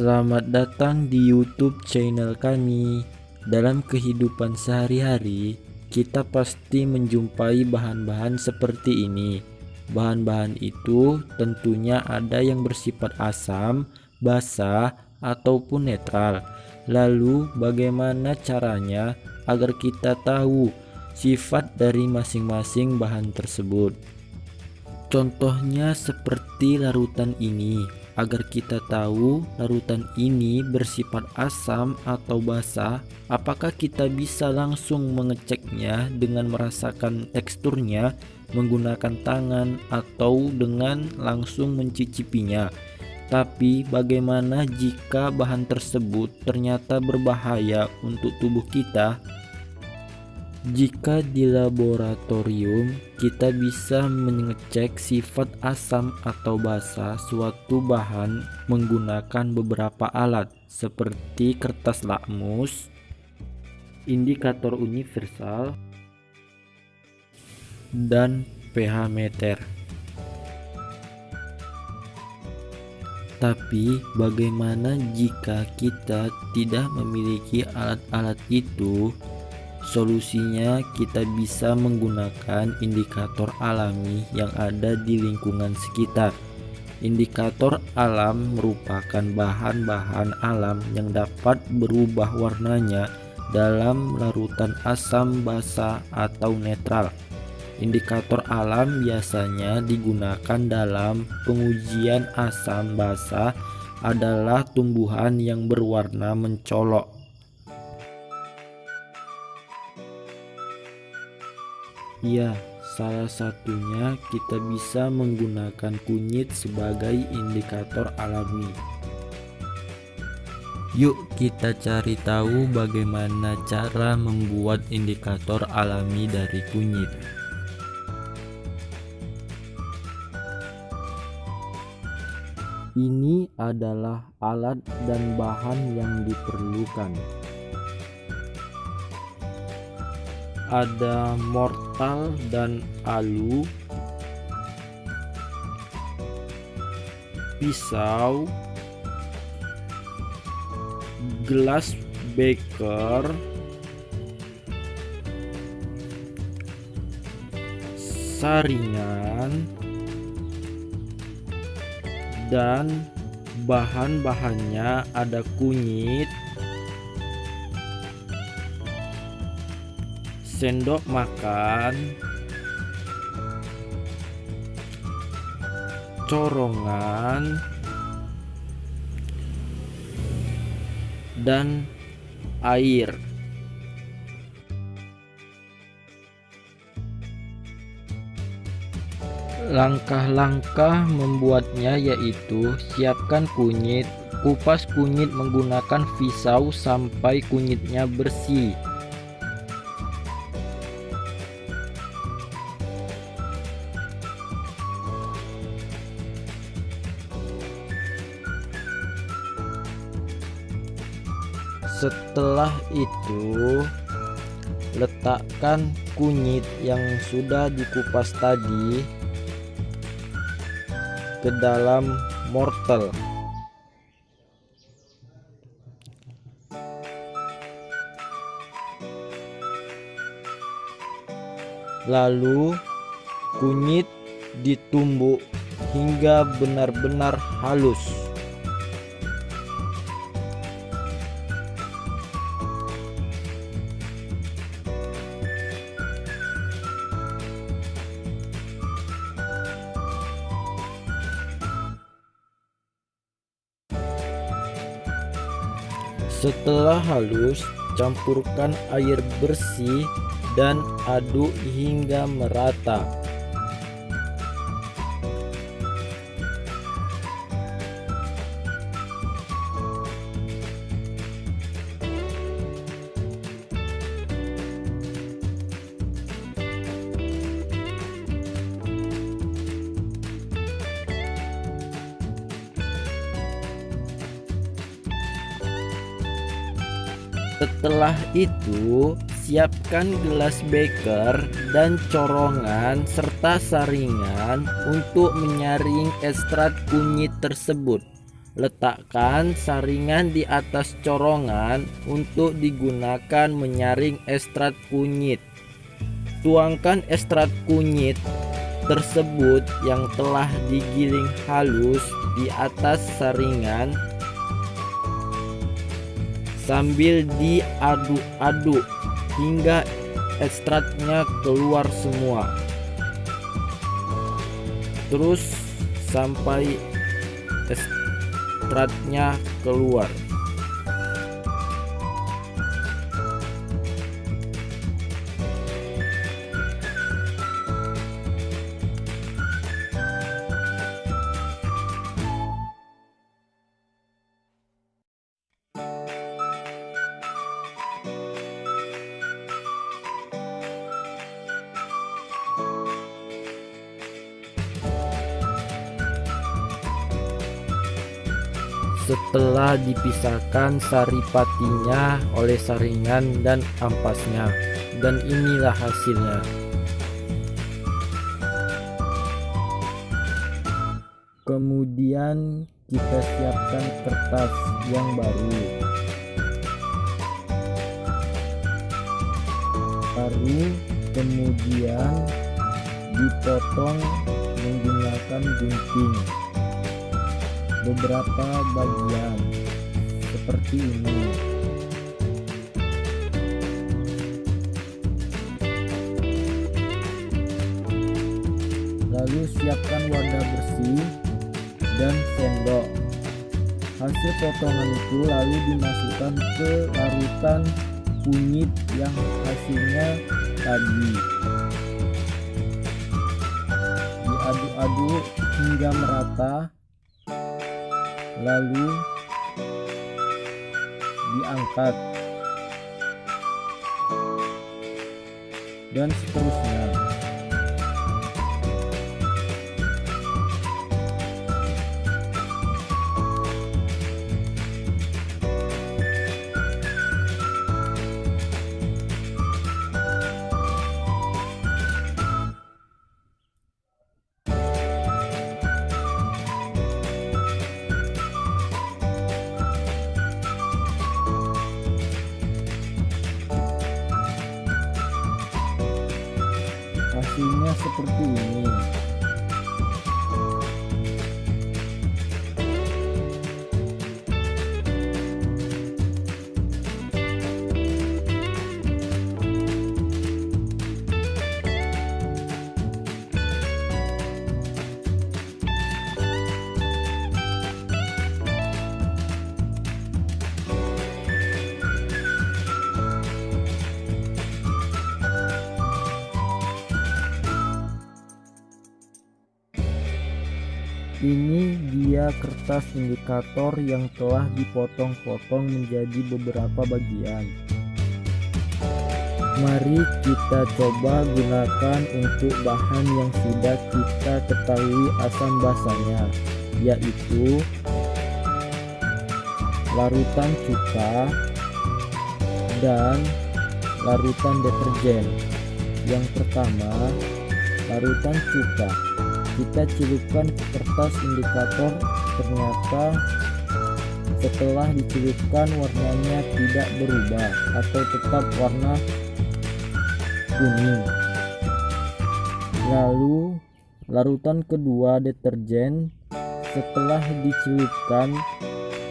Selamat datang di YouTube channel kami. Dalam kehidupan sehari-hari, kita pasti menjumpai bahan-bahan seperti ini. Bahan-bahan itu tentunya ada yang bersifat asam, basa, ataupun netral. Lalu, bagaimana caranya agar kita tahu sifat dari masing-masing bahan tersebut? Contohnya seperti larutan ini. Agar kita tahu larutan ini bersifat asam atau basa, apakah kita bisa langsung mengeceknya dengan merasakan teksturnya menggunakan tangan atau dengan langsung mencicipinya? Tapi bagaimana jika bahan tersebut ternyata berbahaya untuk tubuh kita? Jika di laboratorium, kita bisa mengecek sifat asam atau basa suatu bahan menggunakan beberapa alat seperti kertas lakmus, indikator universal, dan pH meter. Tapi bagaimana jika kita tidak memiliki alat-alat itu? Solusinya kita bisa menggunakan indikator alami yang ada di lingkungan sekitar. Indikator alam merupakan bahan-bahan alam yang dapat berubah warnanya dalam larutan asam, basa, atau netral. Indikator alam biasanya digunakan dalam pengujian asam basa adalah tumbuhan yang berwarna mencolok. Ya, salah satunya kita bisa menggunakan kunyit sebagai indikator alami. Yuk kita cari tahu bagaimana cara membuat indikator alami dari kunyit. Ini adalah alat dan bahan yang diperlukan. Ada mortal dan alu, pisau, gelas beker, saringan, dan bahan-bahannya ada kunyit, sendok makan, corongan, dan air. Langkah-langkah membuatnya yaitu siapkan kunyit, kupas kunyit menggunakan pisau sampai kunyitnya bersih. Setelah itu, letakkan kunyit yang sudah dikupas tadi ke dalam mortel. Lalu kunyit ditumbuk hingga benar-benar halus. Setelah halus, campurkan air bersih dan aduk hingga merata. Setelah itu, siapkan gelas beker dan corongan serta saringan untuk menyaring ekstrak kunyit tersebut. letakkan saringan di atas corongan untuk digunakan menyaring ekstrak kunyit. Tuangkan ekstrak kunyit tersebut yang telah digiling halus di atas saringan sambil diaduk-aduk hingga ekstraknya keluar semua. Terus sampai ekstraknya keluar. Setelah dipisahkan saripatinya oleh saringan dan ampasnya, dan inilah hasilnya. Kemudian kita siapkan kertas yang baru. Kemudian dipotong menggunakan gunting beberapa bagian seperti ini. Lalu siapkan wadah bersih dan sendok. Hasil potongan itu lalu dimasukkan ke larutan kunyit yang hasilnya tadi. Diaduk-aduk hingga merata, lalu diangkat dan seterusnya. Hasilnya seperti ini. Ini dia kertas indikator yang telah dipotong-potong menjadi beberapa bagian. Mari kita coba gunakan untuk bahan yang sudah kita ketahui asam basanya, yaitu larutan cuka dan larutan deterjen. Yang pertama, larutan cuka. Kita celupkan ke kertas indikator, ternyata setelah dicelupkan warnanya tidak berubah atau tetap warna kuning. Lalu larutan kedua deterjen, setelah dicelupkan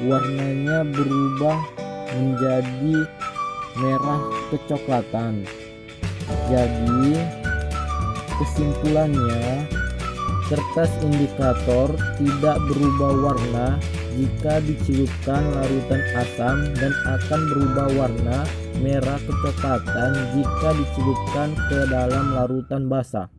warnanya berubah menjadi merah kecoklatan. Jadi kesimpulannya, kertas indikator tidak berubah warna jika dicelupkan larutan asam dan akan berubah warna merah kecoklatan jika dicelupkan ke dalam larutan basah.